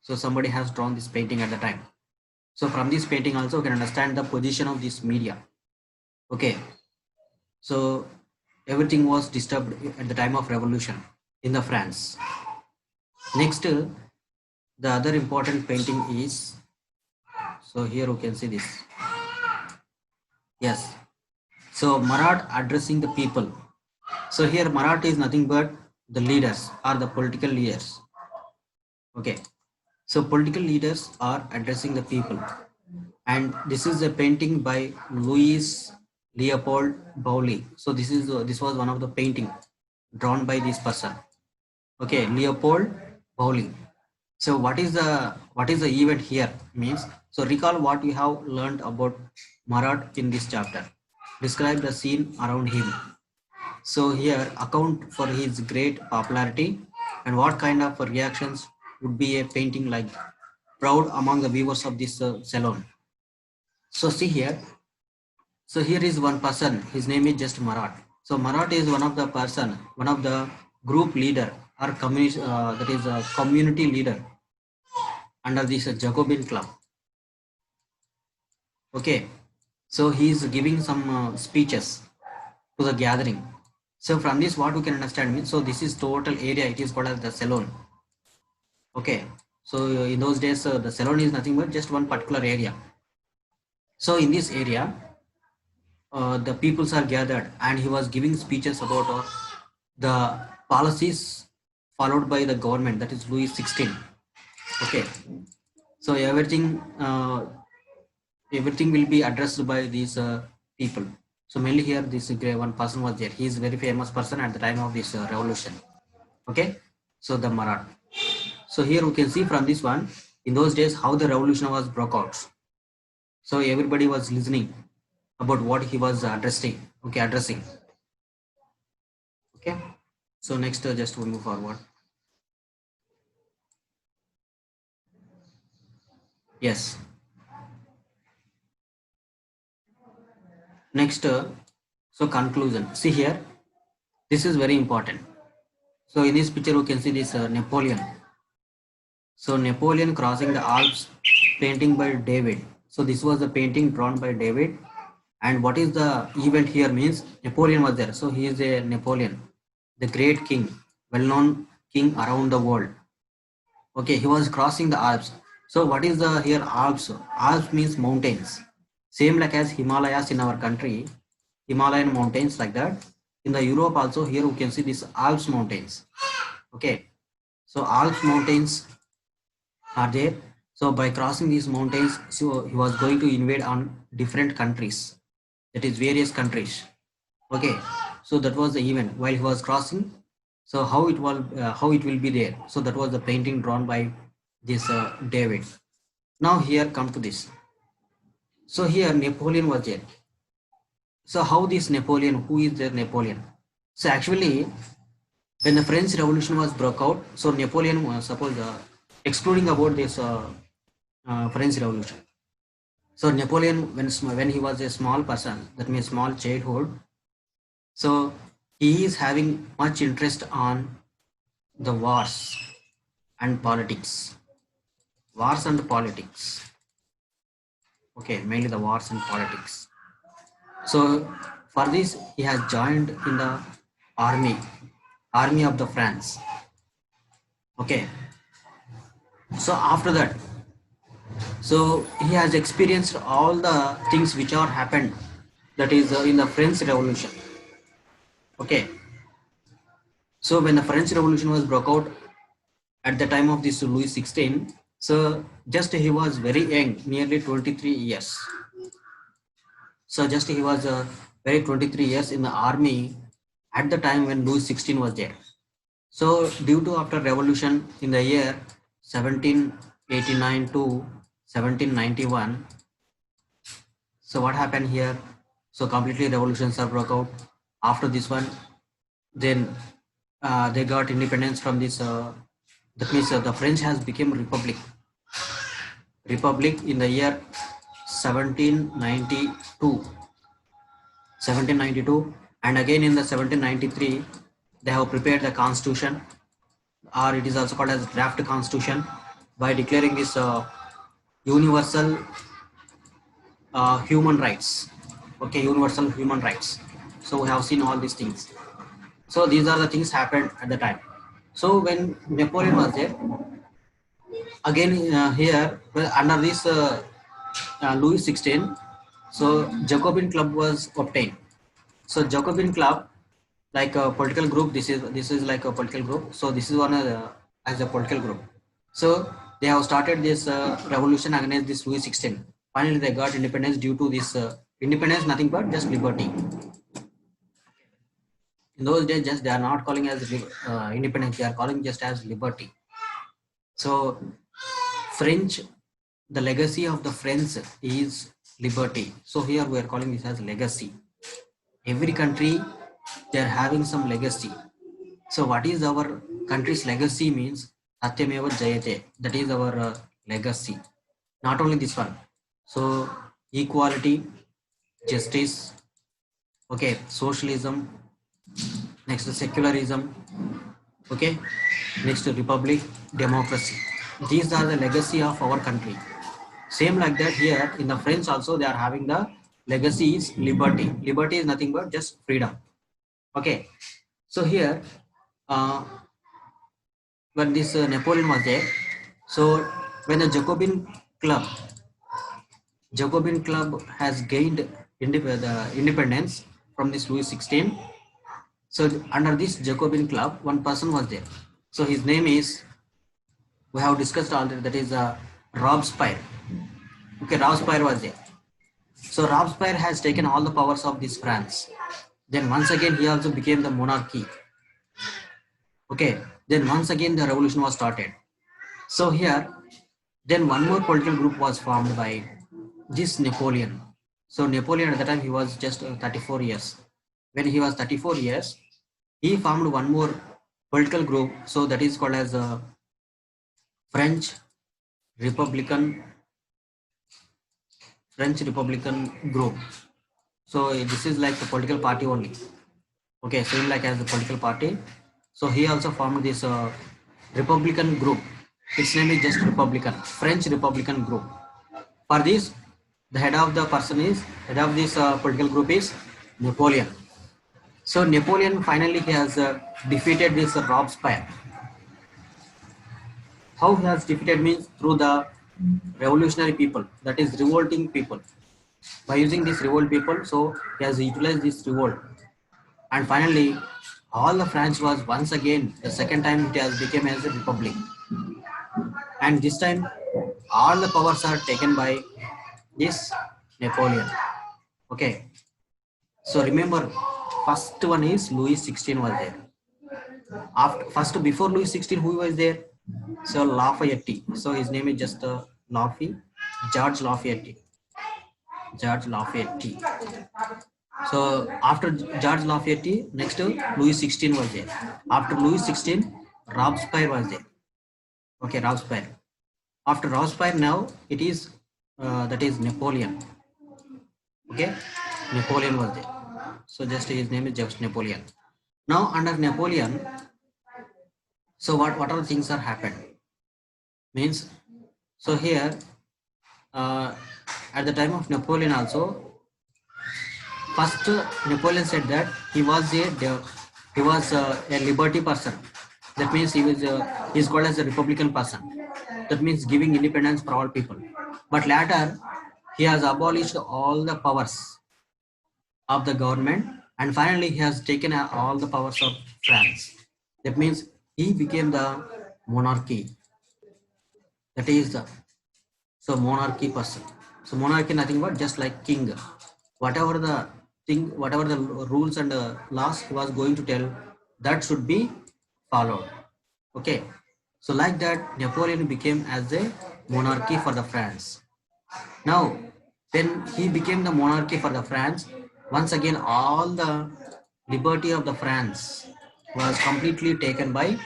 So somebody has drawn this painting at the time. So from this painting also you can understand the position of this media. Okay, so everything was disturbed at the time of revolution in the France. Next, the other important painting is, so here you can see this. Yes, so Marat addressing the people. So here Marat is nothing but the leaders or the political leaders. Okay, so political leaders are addressing the people, and this is a painting by Louis Leopold Bouilly. So this was one of the painting drawn by this person. Okay, Leopold Bouilly. So what is the event here means? So recall what you have learned about Marat in this chapter. Describe the scene around him. So here account for his great popularity and what kind of reactions would be a painting like proud among the viewers of this salon. So see here. So here is one person. His name is just Marat. So Marat is one of the person, one of the group leader or community that is a community leader under this Jacobin club. Okay, so he is giving some speeches to the gathering. So from this, what we can understand means, so this is total area. It is called as the salon. Okay, so in those days, the salon is nothing but just one particular area. So in this area, the peoples are gathered, and he was giving speeches about the policies followed by the government. That is Louis 16. Okay, so everything will be addressed by these people. So mainly here this one person was there. He is a very famous person at the time of this revolution. Okay, so the Marat. So here we can see from this one, in those days how the revolution was broke out. So everybody was listening about what he was addressing. Okay, addressing. Okay, so next just we move forward. Yes. Next, so conclusion. See here, this is very important. So in this picture, we can see this Napoleon. So Napoleon crossing the Alps, painting by David. So this was the painting drawn by David. And what is the event here means Napoleon was there. So he is a Napoleon, the great king, well-known king around the world. Okay, he was crossing the Alps. So what is the here Alps? Alps means mountains. Same like as Himalayas in our country, Himalayan mountains like that. In the Europe also here we can see these Alps mountains. Okay, so Alps mountains are there. So by crossing these mountains, so he was going to invade on different countries, that is various countries. Okay, so that was the event while he was crossing. So how it will be there. So that was the painting drawn by this David. Now here come to this. So here Napoleon was there. So how this Napoleon? Who is the Napoleon? So actually, when the French Revolution was broke out, so Napoleon was suppose excluding about this French Revolution. So Napoleon, when he was a small person, that means small childhood, so he is having much interest on the wars and politics. Wars and politics. Okay, mainly the wars and politics. So for this, he has joined in the army of the France. Okay. So after that, so he has experienced all the things which are happened, that is in the French Revolution. Okay, so when the French Revolution was broke out at the time of this Louis 16, so just he was very young, nearly 23 years. So just he was very 23 years in the army at the time when Louis 16 was there. So due to after revolution in the year 1789 to 1791, so what happened here? So completely revolutions are broke out. After this one, then they got independence from this. That means the French has become republic. Republic in the year 1792. 1792, and again in the 1793, they have prepared the constitution, or it is also called as draft constitution. by declaring this universal human rights. Okay, universal human rights. So we have seen all these things. So these are the things happened at the time. So when Napoleon was there, again here well, under this Louis 16, so Jacobin club was obtained. So Jacobin club, like a political group, this is like a political group. So this is one as a political group. So they have started this revolution against this Louis 16. Finally, they got independence due to this independence, nothing but just liberty. In those days, just they are not calling as independence; they are calling just as liberty. So French, the legacy of the French is liberty. So here we are calling this as legacy. Every country, they are having some legacy. So what is our country's legacy means Satyameva Jayate. That is our legacy. Not only this one. So equality, justice, okay, socialism, next secularism, okay, next republic, democracy. These are the legacy of our country. Same like that here in the French also they are having the legacy is liberty. Liberty is nothing but just freedom. Okay. So here when this Napoleon was there, so when the Jacobin club has gained independence from this Louis 16. So under this Jacobin club, one person was there. So his name is, we have discussed already, that is Robespierre. Okay, Robespierre was there. So Robespierre has taken all the powers of this France. Then once again he also became the monarchy. Okay, then once again the revolution was started. So here, then one more political group was formed by this Napoleon. So Napoleon at the time he was just 34 years. When he was 34 years, he formed one more political group. So that is called as French Republican group. So this is like the political party only. Okay, same like as the political party. So he also formed this Republican group. Its name is just Republican, French Republican group. For this, the head of this political group is Napoleon. So Napoleon finally he has defeated this Robespierre. How he has defeated means through the revolutionary people, that is revolting people. By using this revolt people, so he has utilized this revolt. And finally, all the France was once again, the second time it has become as a republic. And this time, all the powers are taken by this Napoleon. Okay. So remember, first one is Louis 16 was there. Before Louis 16, who was there? So Lafayette. So his name is just George Lafayette. George Lafayette. So after George Lafayette, next Louis 16 was there. After Louis 16, Robespierre was there. Okay, Robespierre. After Robespierre, now it is that is Napoleon. Okay, Napoleon was there. So just his name is just Napoleon. Now under Napoleon, so what are the things are happened? Means, so here at the time of Napoleon also, first Napoleon said that he was a liberty person. That means he is called as a Republican person. That means giving independence for all people. But later he has abolished all the powers of the government, and finally he has taken all the powers of France. That means he became the monarchy. That is the monarchy person. So monarchy nothing but just like king. Whatever the rules and laws he was going to tell, that should be followed. Okay. So like that, Napoleon became as a monarchy for the France. Now, when he became the monarchy for the France, once again all the liberty of the France was completely taken by